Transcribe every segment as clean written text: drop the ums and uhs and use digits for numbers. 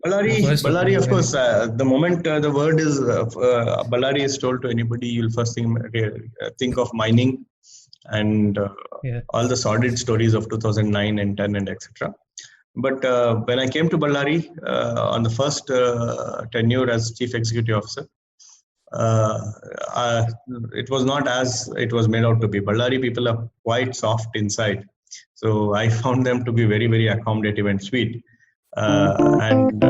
The first Ballari, opinion of when course, the moment the word is Ballari is told to anybody, you'll first thing think of mining and yeah. all the sordid stories of 2009 and 10 and etc. But when I came to Ballari on the first tenure as chief executive officer, uh, uh, it was not as it was made out to be. Ballari people are quite soft inside, so I found them to be very, very accommodative and sweet, and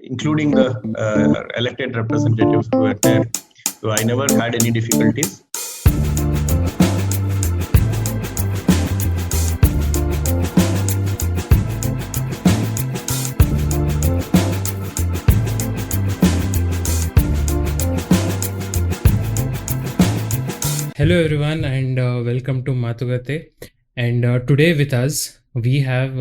including the elected representatives who were there. So I never had any difficulties. Hello everyone and welcome to Matugate. And today with us we have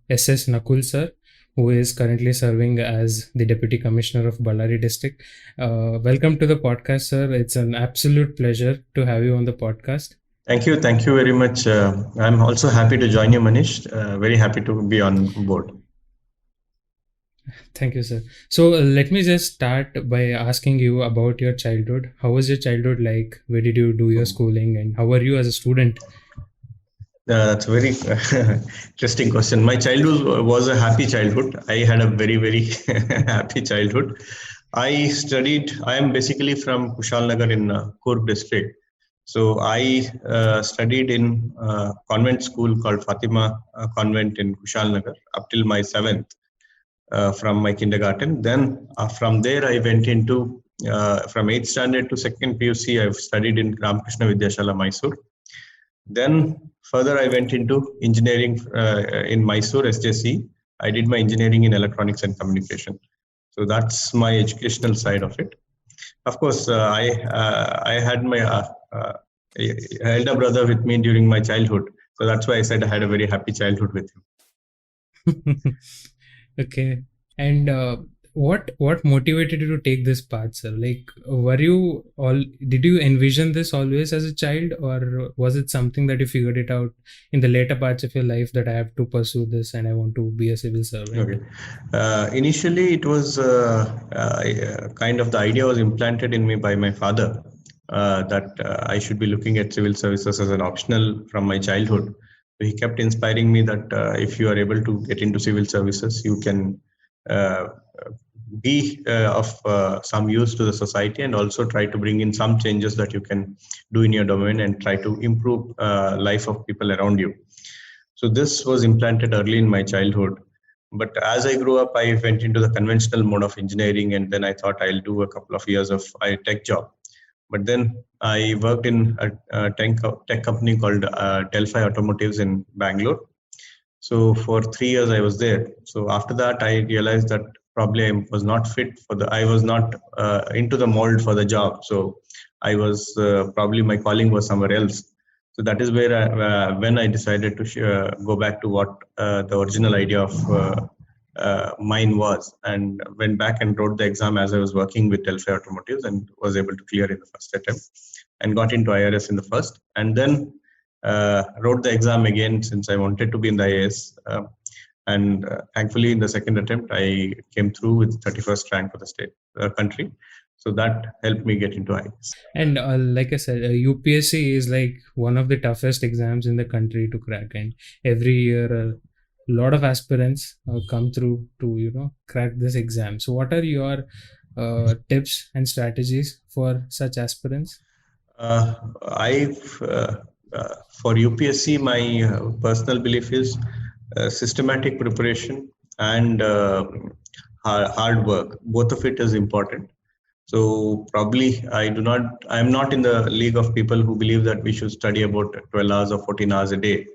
SS Nakul sir, who is currently serving as the Deputy Commissioner of Ballari District. Welcome to the podcast, sir. It's an absolute pleasure to have you on the podcast. Thank you very much. I'm also happy to join you, Manish. Very happy to be on board. Thank you, sir. So let me just start by asking you about your childhood. How was your childhood like? Where did you do your schooling, and how were you as a student? That's a very interesting question. My childhood was a happy childhood. I had a very, very happy childhood. I am basically from Kushal Nagar in Kurg district. So I studied in a convent school called Fatima Convent in Kushal Nagar up till my seventh from my kindergarten. Then from there, I went into from 8th standard to second PUC. I've studied in Ramakrishna Vidyashala, Mysore. Then further, I went into engineering in Mysore, SJC. I did my engineering in electronics and communication. So that's my educational side of it. Of course, I had my elder brother with me during my childhood. So that's why I said I had a very happy childhood with him. Okay. And what motivated you to take this path, sir? Like, were you all did you envision this always as a child, or was it something that you figured it out in the later parts of your life that I have to pursue this and I want to be a civil servant? Okay. Initially, it was kind of the idea was implanted in me by my father that I should be looking at civil services as an optional from my childhood. So he kept inspiring me that if you are able to get into civil services, you can uh, be of some use to the society and also try to bring in some changes that you can do in your domain and try to improve life of people around you. So this was implanted early in my childhood. But as I grew up, I went into the conventional mode of engineering, and then I thought I'll do a couple of years of a tech job. But then I worked in a tech company called Delphi Automotives in Bangalore. So for 3 years I was there. So after that, I realized that probably I was not fit for the. I was not into the mold for the job. So I was probably my calling was somewhere else. So that is where when I decided to go back to what the original idea of mine was, and went back and wrote the exam as I was working with Delphi Automotives and was able to clear in the first attempt and got into IRS in the first, and then wrote the exam again since I wanted to be in the IAS. And thankfully, in the second attempt, I came through with 31st rank for the state country. So that helped me get into IAS. And like I said, UPSC is like one of the toughest exams in the country to crack, and every year a lot of aspirants come through to crack this exam. So, what are your tips and strategies for such aspirants? I've for UPSC, my personal belief is systematic preparation and hard work. Both of it is important. So probably I am not in the league of people who believe that we should study about 12 hours or 14 hours a day.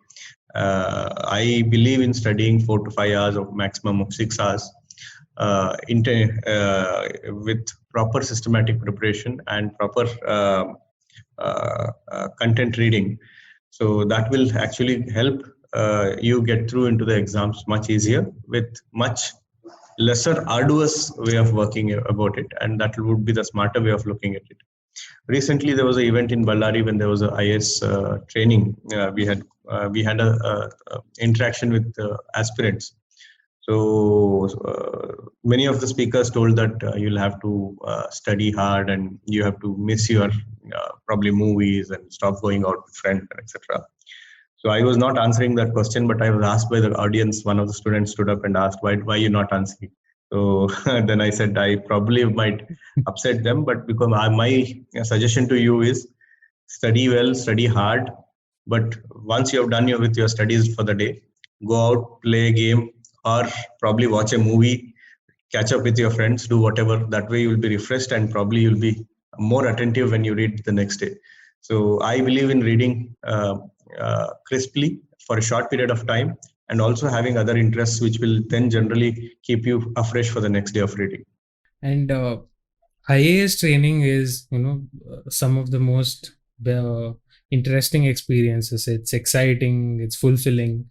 I believe in studying 4 to 5 hours or maximum of 6 hours with proper systematic preparation and proper content reading. So that will actually help you get through into the exams much easier with much lesser arduous way of working about it, and that would be the smarter way of looking at it. Recently, there was an event in Ballari when there was a IS training. We had a interaction with aspirants. So many of the speakers told that you'll have to study hard and you have to miss your probably movies and stop going out with friends, etc. So I was not answering that question, but I was asked by the audience. One of the students stood up and asked, "Why you not answering?" So then I said, I probably might upset them, but because my suggestion to you is study well, study hard. But once you have done with your studies for the day, go out, play a game, or probably watch a movie, catch up with your friends, do whatever. That way you'll be refreshed and probably you'll be more attentive when you read the next day. So I believe in reading crisply for a short period of time and also having other interests which will then generally keep you afresh for the next day of reading. And IAS training is, some of the most interesting experiences. It's exciting, it's fulfilling.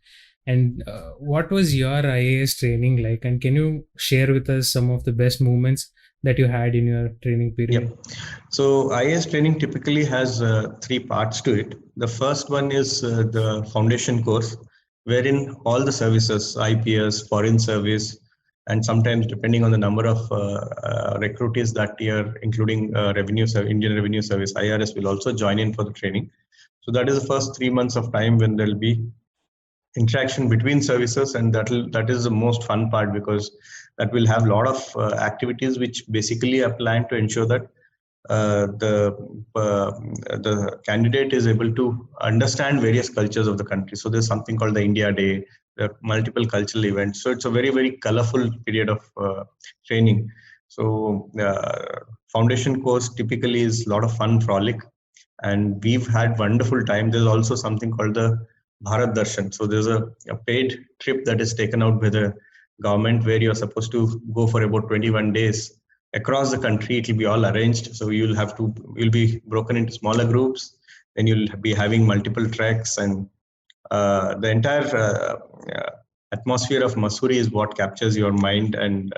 And what was your IAS training like? And can you share with us some of the best moments that you had in your training period? Yep. So IAS training typically has three parts to it. The first one is the foundation course, wherein all the services, IPS, foreign service, and sometimes depending on the number of recruitees that year, including Indian Revenue Service, IRS will also join in for the training. So that is the first 3 months of time when there'll be interaction between services, and that is the most fun part, because that will have a lot of activities which basically are planned to ensure that the candidate is able to understand various cultures of the country. So there's something called the India Day, the multiple cultural events. So it's a very, very colorful period of training. So foundation course typically is a lot of fun, frolic, and we've had wonderful time. There's also something called the Bharat Darshan. So there's a paid trip that is taken out by the government where you're supposed to go for about 21 days across the country. It will be all arranged. So you'll be broken into smaller groups. Then you'll be having multiple treks, and the entire atmosphere of Mussoorie is what captures your mind and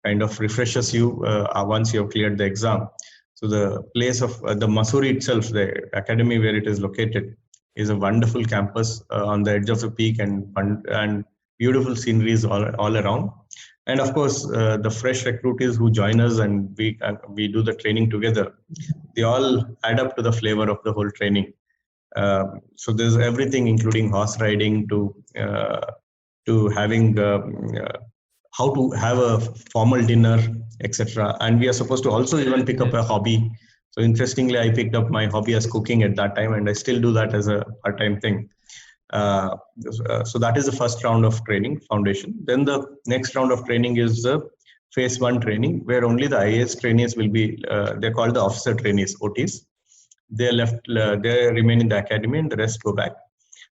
kind of refreshes you once you have cleared the exam. So the place of the Mussoorie itself, the academy where it is located, is a wonderful campus on the edge of the peak, and beautiful sceneries all around. And of course, the fresh recruitees who join us and we do the training together, they all add up to the flavor of the whole training. So there's everything, including horse riding to having how to have a formal dinner, etc. And we are supposed to also even pick up a hobby. So interestingly, I picked up my hobby as cooking at that time, and I still do that as a part-time thing. So that is the first round of training, foundation. Then the next round of training is the phase 1 training, where only the IAS trainees will be, they're called the officer trainees, OTs. They remain in the academy, and the rest go back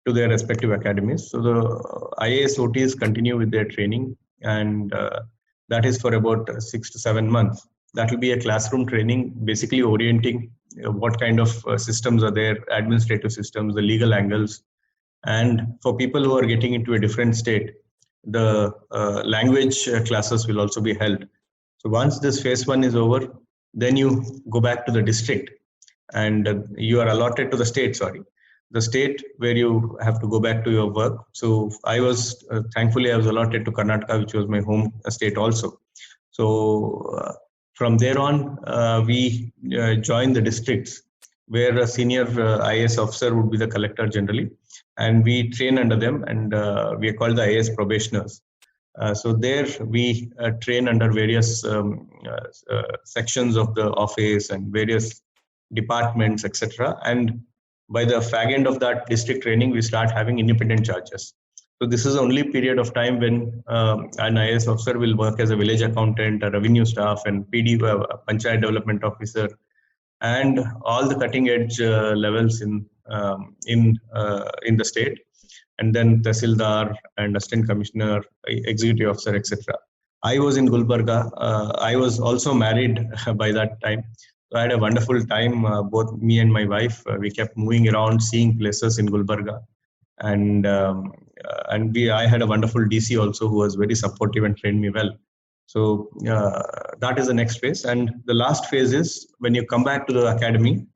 to their respective academies. So the IAS OTs continue with their training, and that is for about 6 to 7 months. That will be a classroom training, basically orienting what kind of systems are there, administrative systems, the legal angles. And for people who are getting into a different state, the language classes will also be held. So once this phase 1 is over, then you go back to the district, and you are allotted to the state, the state where you have to go back to your work. So I was, thankfully, I was allotted to Karnataka, which was my home state also. So from there on, we join the districts, where a senior IAS officer would be the collector generally, and we train under them, and we are called the IAS probationers. So there we train under various sections of the office and various departments, etc. And by the fag end of that district training, we start having independent charges. So this is the only period of time when an IAS officer will work as a village accountant, a revenue staff, and PD, Panchayat Development Officer, and all the cutting edge levels in the state, and then Tahsildar and Assistant Commissioner, Executive Officer, etc. I was in Gulbarga. I was also married by that time. So I had a wonderful time. Both me and my wife, we kept moving around, seeing places in Gulbarga, and I had a wonderful DC also who was very supportive and trained me well. So that is the next phase, and the last phase is when you come back to the academy,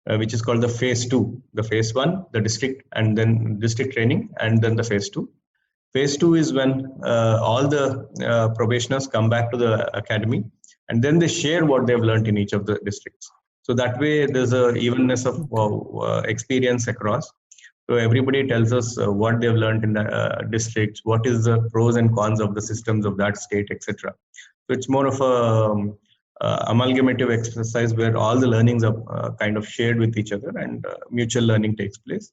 which is called the phase 2. The phase 1, the district, and then district training, and then the phase 2. Phase 2 is when all the probationers come back to the academy, and then they share what they've learned in each of the districts. So that way, there's a evenness of experience across. So everybody tells us what they've learned in the districts, what is the pros and cons of the systems of that state, etc. So it's more of a amalgamative exercise where all the learnings are kind of shared with each other, and mutual learning takes place.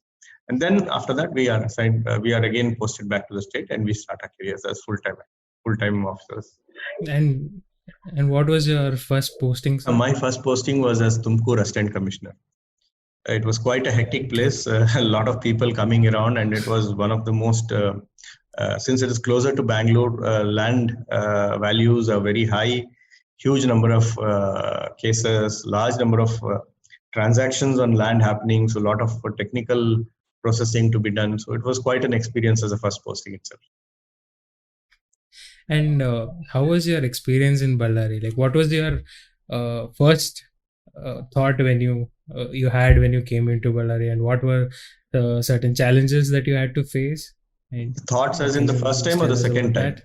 And then after that, we are assigned, we are again posted back to the state, and we start our careers as full-time officers. And what was your first posting, sir? My first posting was as Tumkur Assistant Commissioner. It was quite a hectic place, a lot of people coming around, and it was one of the most, since it is closer to Bangalore, land values are very high, huge number of cases, large number of transactions on land happening, so a lot of technical processing to be done. So it was quite an experience as a first posting itself. And how was your experience in Ballari? Like, what was your first thought when you had when you came into Ballari, and what were the certain challenges that you had to face? And thoughts as in the first time or the second time?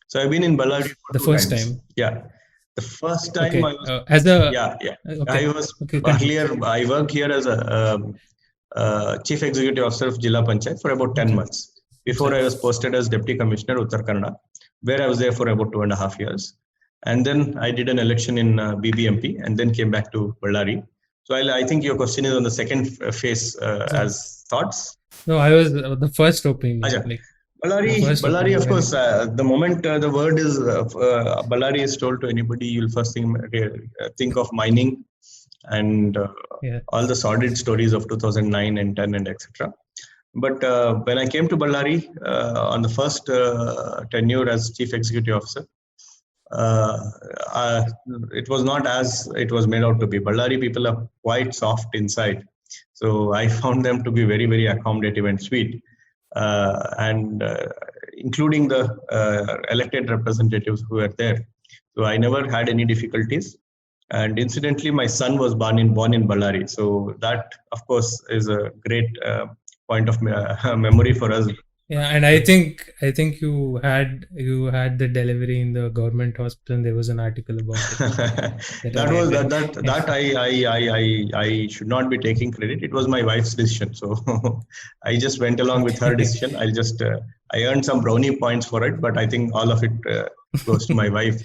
So I've been in Ballari for the first time. Yeah, the first time I was as a I was earlier. I worked here as a chief executive officer of Jilla Panchayat for about 10 months. Before I was posted as Deputy Commissioner Uttar Kannada, where I was there for about 2.5 years. And then I did an election in BBMP and then came back to Ballari. So I think your question is on the second phase as thoughts. No, I was the first opinion. Like, Ballari, of course, the moment the word is Ballari is told to anybody, you'll first think of mining and all the sordid stories of 2009 and 10 and etc. But when I came to Ballari on the first tenure as Chief Executive Officer, it was not as it was made out to be. Ballari people are quite soft inside. So I found them to be very, very accommodative and sweet. And including the elected representatives who were there. So I never had any difficulties. And incidentally, my son was born in Ballari. So that, of course, is a great point of memory for us. Yeah, and I think you had the delivery in the government hospital, and there was an article about it. I should not be taking credit. It was my wife's decision, so I just went along with her decision. I earned some brownie points for it, but I think all of it goes to my wife.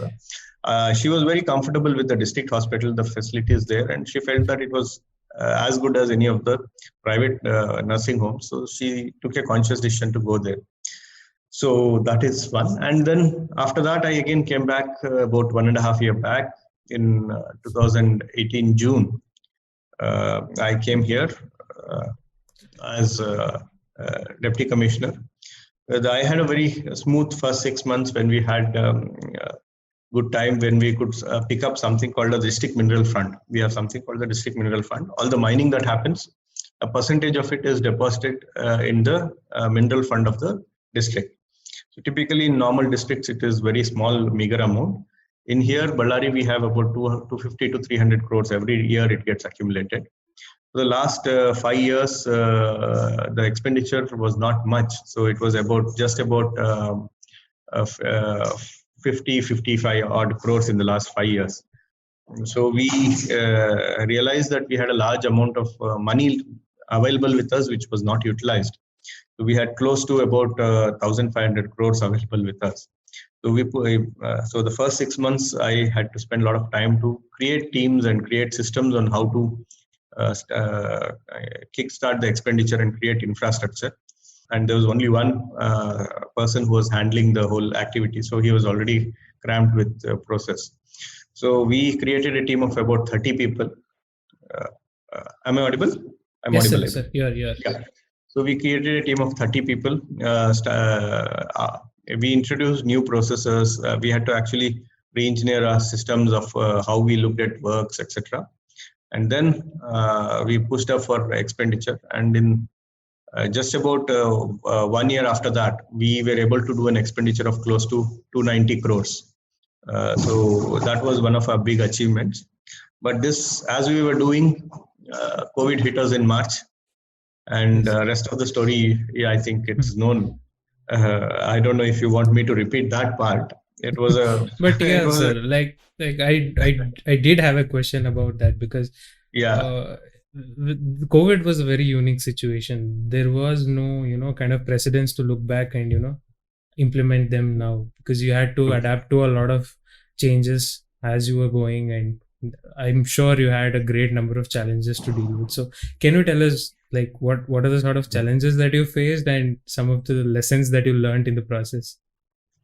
She was very comfortable with the district hospital, the facilities there, and she felt that it was as good as any of the private nursing homes. So she took a conscious decision to go there. So that is one. And then after that, I again came back about 1.5 years back in 2018 June. I came here as Deputy Commissioner. I had a very smooth first 6 months when we had good time when we could pick up something called the District Mineral Fund. We have something called the District Mineral Fund. All the mining that happens, a percentage of it is deposited in the mineral fund of the district. So typically in normal districts, it is very small, meager amount. In here, Ballari, we have about 250 to 300 crores every year it gets accumulated. For the last 5 years, the expenditure was not much. So it was just about 55 odd crores in the last 5 years. So we realized that we had a large amount of money available with us, which was not utilized. So we had close to about 1,500 crores available with us. So so the first 6 months, I had to spend a lot of time to create teams and create systems on how to kickstart the expenditure and create infrastructure. And there was only one person who was handling the whole activity. So he was already crammed with the process. So we created a team of about 30 people. Am I audible? I'm yes, audible. Sir. Yeah. So we created a team of 30 people. We introduced new processes. We had to actually re-engineer our systems of how we looked at works, etc. And then we pushed up for expenditure. And in just about 1 year after that, we were able to do an expenditure of close to 290 crores. So that was one of our big achievements. But this, as we were doing, COVID hit us in March, and rest of the story, I think it's known. I don't know if you want me to repeat that part. It was a, But it yeah, was a, sir, I did have a question about that because yeah. uh, COVID was a very unique situation. There was no, kind of precedence to look back and, implement them now, because you had to True. adapt to a lot of changes as you were going, and I'm sure you had a great number of challenges to deal with. So can you tell us, like, what are the sort of challenges that you faced and some of the lessons that you learned in the process?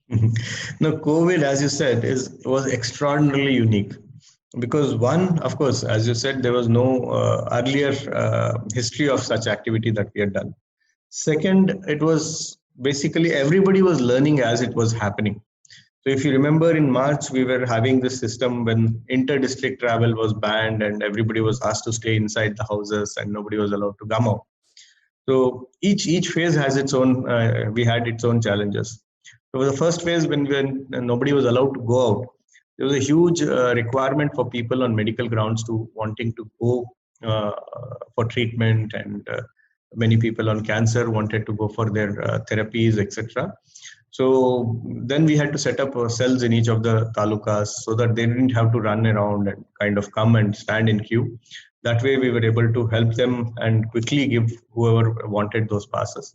Now, COVID, as you said, was extraordinarily unique because one, of course, as you said, there was no earlier history of such activity that we had done. Second, it was basically everybody was learning as it was happening. So if you remember in March, we were having this system when inter-district travel was banned and everybody was asked to stay inside the houses and nobody was allowed to come out. So each phase has its own. We had its own challenges. So the first phase, when nobody was allowed to go out, there was a huge requirement for people on medical grounds to wanting to go uh, for treatment, and many people on cancer wanted to go for their therapies, etc. So then we had to set up cells in each of the talukas so that they didn't have to run around and kind of come and stand in queue. That way, we were able to help them and quickly give whoever wanted those passes.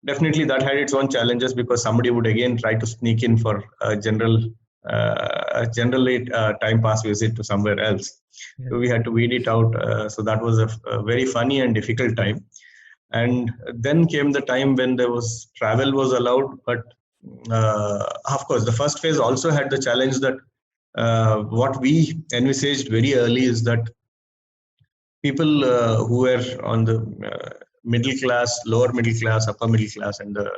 Definitely, that had its own challenges because somebody would again try to sneak in for generally time pass visit to somewhere else. Yeah. So we had to weed it out. So that was a very funny and difficult time. And then came the time when there was travel was allowed, but of course, the first phase also had the challenge that what we envisaged very early is that people who were on the middle class, lower middle class, upper middle class, and the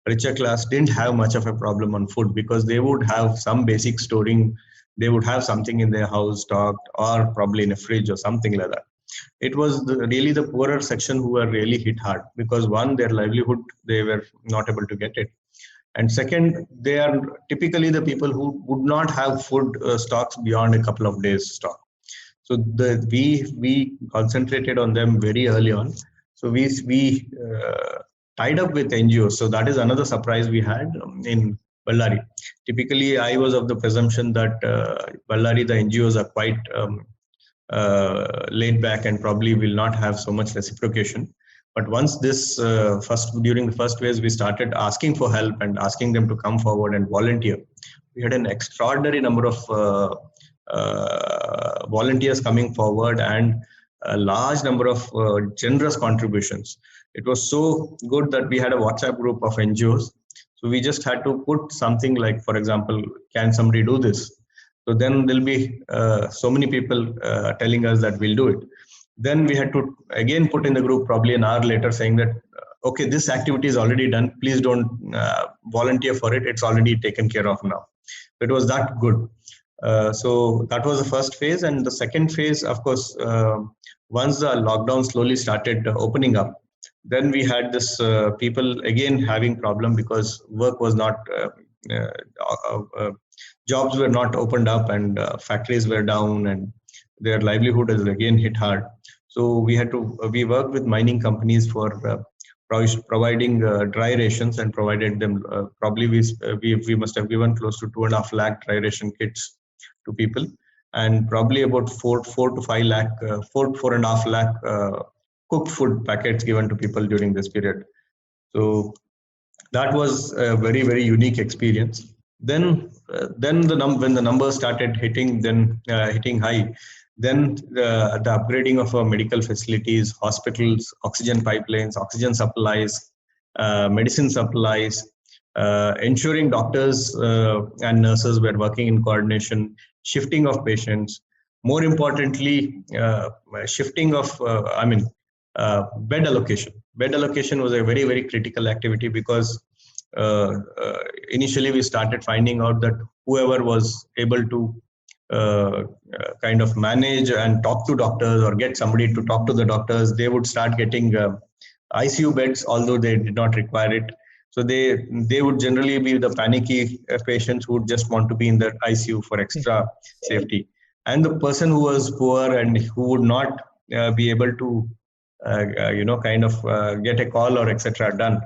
richer class didn't have much of a problem on food because they would have some basic storing. They would have something in their house stocked or probably in a fridge or something like that. It was really the poorer section who were really hit hard because one, their livelihood, they were not able to get it. And second, they are typically the people who would not have food stocks beyond a couple of days stock. So we concentrated on them very early on. So we tied up with NGOs. So that is another surprise we had in Ballari. Typically, I was of the presumption that Ballari, the NGOs are quite laid back and probably will not have so much reciprocation. But once this during the first phase, we started asking for help and asking them to come forward and volunteer. We had an extraordinary number of volunteers coming forward and a large number of generous contributions. It was so good that we had a WhatsApp group of NGOs. So we just had to put something like, for example, can somebody do this? So then there'll be so many people telling us that we'll do it. Then we had to again put in the group probably an hour later saying that, okay, this activity is already done. Please don't volunteer for it. It's already taken care of now. It was that good. So that was the first phase. And the second phase, of course, once the lockdown slowly started opening up, then we had this people again having problem because work was not, jobs were not opened up and factories were down and their livelihood is again hit hard. So we worked with mining companies for providing dry rations and provided them, probably we must have given close to 2.5 lakh dry ration kits to people, and probably about 4.5 lakh cooked food packets given to people during this period. So that was a very, very unique experience. Then when the numbers started hitting high, then the upgrading of our medical facilities, hospitals, oxygen pipelines, oxygen supplies, medicine supplies, ensuring doctors and nurses were working in coordination, shifting of patients, more importantly, shifting of, bed allocation. Bed allocation was a very, very critical activity because initially we started finding out that whoever was able to kind of manage and talk to doctors or get somebody to talk to the doctors, they would start getting ICU beds, although they did not require it. So they would generally be the panicky patients who would just want to be in the ICU for extra safety. And the person who was poor and who would not be able to, kind of get a call or etc. done,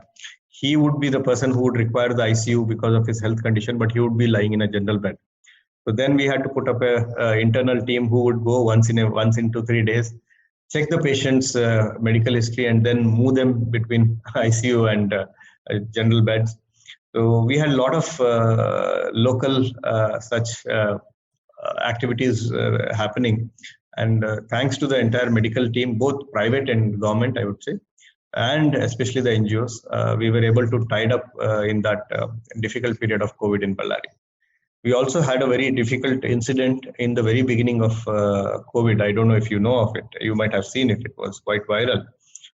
he would be the person who would require the ICU because of his health condition, but he would be lying in a general bed. So then we had to put up a internal team who would go once in 2-3 days, check the patient's medical history, and then move them between ICU and general beds. So we had a lot of local such activities happening, and thanks to the entire medical team, both private and government, I would say, and especially the NGOs, we were able to tide up in that difficult period of COVID in Ballari. We also had a very difficult incident in the very beginning of COVID. I don't know if you know of it. You might have seen it. It was quite viral,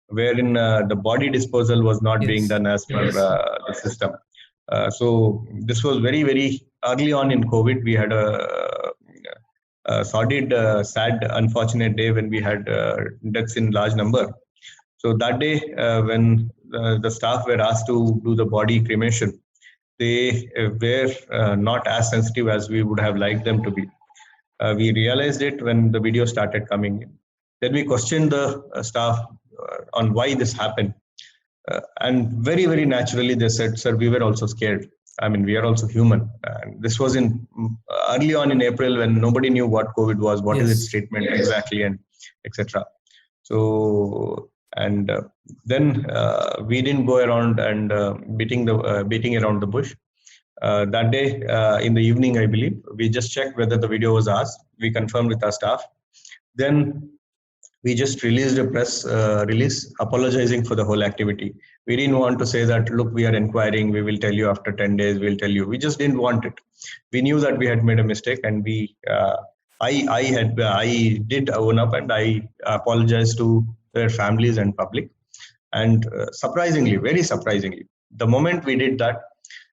wherein the body disposal was not being done as per the system. So this was very, very early on in COVID. We had a sordid, sad, unfortunate day when we had deaths in large number. So that day, when the staff were asked to do the body cremation, they were not as sensitive as we would have liked them to be. We realized it when the video started coming in. Then we questioned the staff on why this happened. And very, very naturally, they said, "Sir, we were also scared. I mean, we are also human." And this was in early on in April when nobody knew what COVID was, what is its treatment exactly, and etc. So, and then we didn't go around and beating around the bush. That day in the evening, I believe, we just checked whether the video was ours. We confirmed with our staff. Then we just released a press release apologizing for the whole activity. We didn't want to say that, look, we are inquiring, we will tell you after 10 days, we'll tell you. We just didn't want it. We knew that we had made a mistake, and I did own up, and I apologized to their families and public. And surprisingly, very surprisingly, the moment we did that,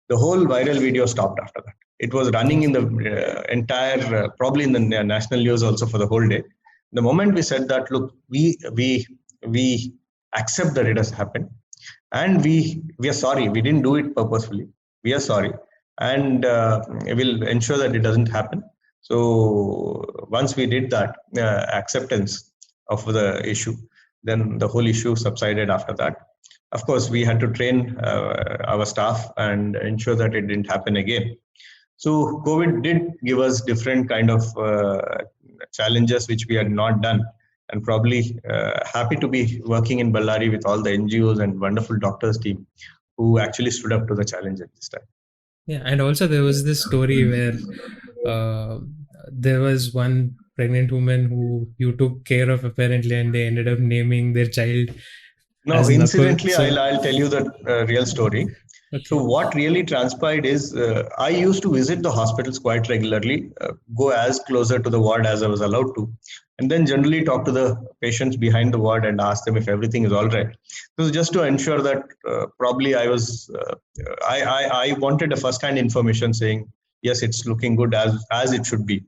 the whole viral video stopped after that. It was running in the entire, probably in the national news also for the whole day. The moment we said that, look, we accept that it has happened, and we are sorry. We didn't do it purposefully. We are sorry, and we'll ensure that it doesn't happen. So once we did that acceptance of the issue, then the whole issue subsided after that. Of course, we had to train our staff and ensure that it didn't happen again. So COVID did give us different kind of challenges which we had not done, and probably happy to be working in Ballari with all the NGOs and wonderful doctors team who actually stood up to the challenge at this time. Yeah, and also there was this story where there was one pregnant woman who you took care of apparently, and they ended up naming their child. No, incidentally, I'll tell you the real story. Okay. So what really transpired is I used to visit the hospitals quite regularly, go as closer to the ward as I was allowed to, and then generally talk to the patients behind the ward and ask them if everything is all right. So just to ensure that probably I wanted a first-hand information saying, yes, it's looking good as it should be.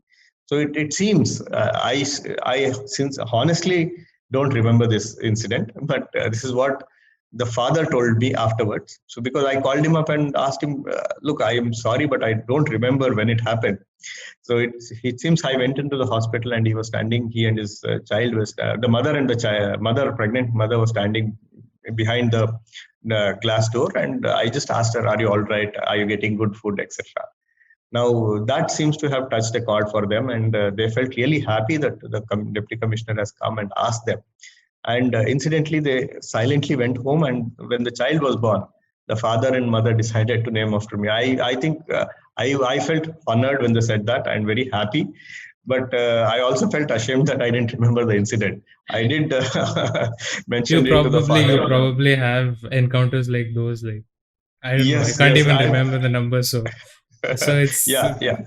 So it seems I since honestly don't remember this incident, but this is what the father told me afterwards. So because I called him up and asked him, look, I am sorry, but I don't remember when it happened. So it seems I went into the hospital and he was standing, he and his child was, the mother and the pregnant mother was standing behind the glass door. And I just asked her, are you all right? Are you getting good food, etc.? Now that seems to have touched a chord for them, and they felt really happy that the deputy commissioner has come and asked them. And incidentally, they silently went home, and when the child was born, the father and mother decided to name after me. I think I felt honored when they said that, and very happy. But I also felt ashamed that I didn't remember the incident. I did mention it to the father. You probably have encounters like those. Like I don't know. I can't even remember the number. So it's yeah.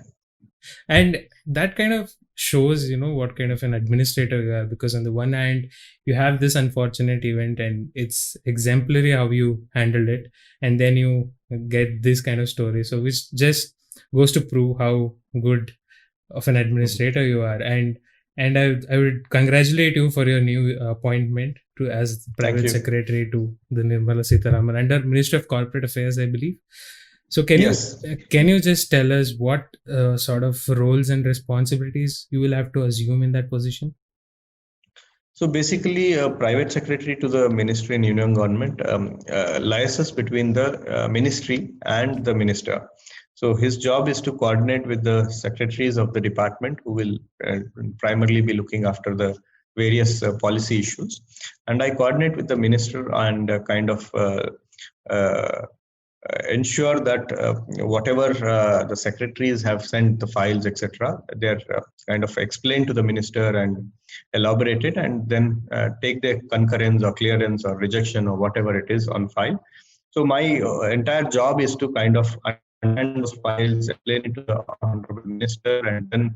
And that kind of shows, what kind of an administrator you are, because on the one hand, you have this unfortunate event and it's exemplary how you handled it, and then you get this kind of story. So which just goes to prove how good of an administrator you are. And I would congratulate you for your new appointment as private secretary to the Nirmala Sitharaman under Ministry of Corporate Affairs, I believe. So can you just tell us what sort of roles and responsibilities you will have to assume in that position? So basically, a private secretary to the ministry in union government liaises between the ministry and the minister. So his job is to coordinate with the secretaries of the department who will primarily be looking after the various policy issues. And I coordinate with the minister and uh, ensure that whatever the secretaries have sent the files, etc., they're kind of explained to the minister and elaborate it, and then take the concurrence or clearance or rejection or whatever it is on file. So my entire job is to kind of understand those files, explain it to the honorable minister, and then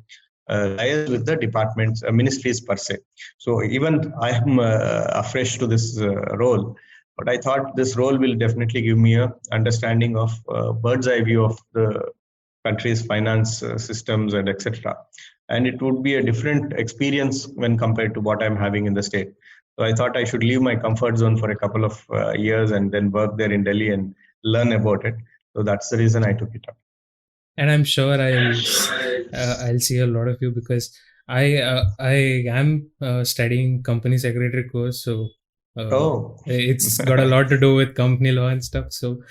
liaise with the departments, ministries per se. So even I am afresh to this role, but I thought this role will definitely give me a understanding of bird's eye view of the country's finance systems and etc. And it would be a different experience when compared to what I'm having in the state. So I thought I should leave my comfort zone for a couple of years and then work there in Delhi and learn about it. So that's the reason I took it up. And I'm sure I'll see a lot of you, because I am studying company secretary course, so it's got a lot to do with company law and stuff. So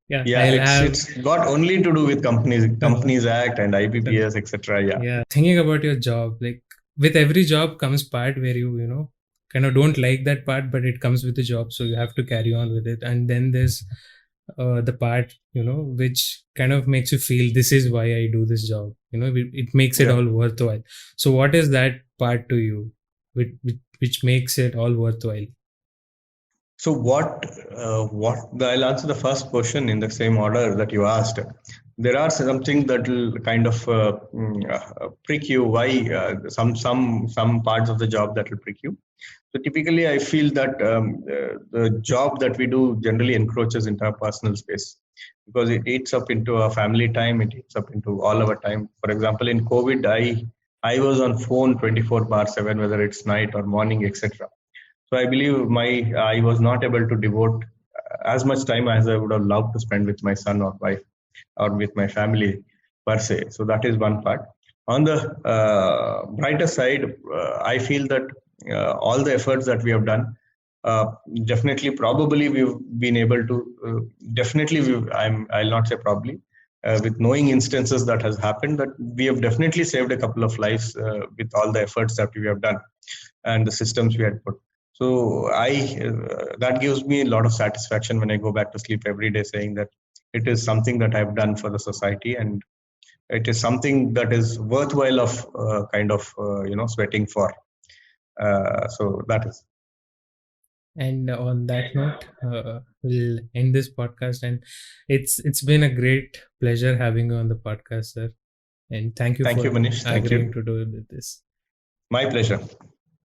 yeah, it's got only to do with Companies Act and IBPS, etc. Yeah, thinking about your job, like with every job comes part where you kind of don't like that part, but it comes with the job, so you have to carry on with it. And then there's the part which kind of makes you feel this is why I do this job. It makes it all worthwhile. So what is that part to you which makes it all worthwhile? So I'll answer the first question in the same order that you asked. There are something that will kind of prick you. Why some parts of the job that will prick you. So typically, I feel that the job that we do generally encroaches into our personal space, because it eats up into our family time. It eats up into all our time. For example, in COVID, I was on phone 24/7, whether it's night or morning, etc. So I believe I was not able to devote as much time as I would have loved to spend with my son or wife or with my family per se. So that is one part. On the brighter side, I feel that all the efforts that we have done, definitely, probably we've been able to. I'll not say probably. With knowing instances that has happened, that we have definitely saved a couple of lives with all the efforts that we have done and the systems we had put. So that gives me a lot of satisfaction when I go back to sleep every day, saying that it is something that I've done for the society, and it is something that is worthwhile of sweating for. So that is. And on that note, we'll end this podcast. And it's been a great pleasure having you on the podcast, sir. And thank you Manish. Agreeing to do this. My pleasure.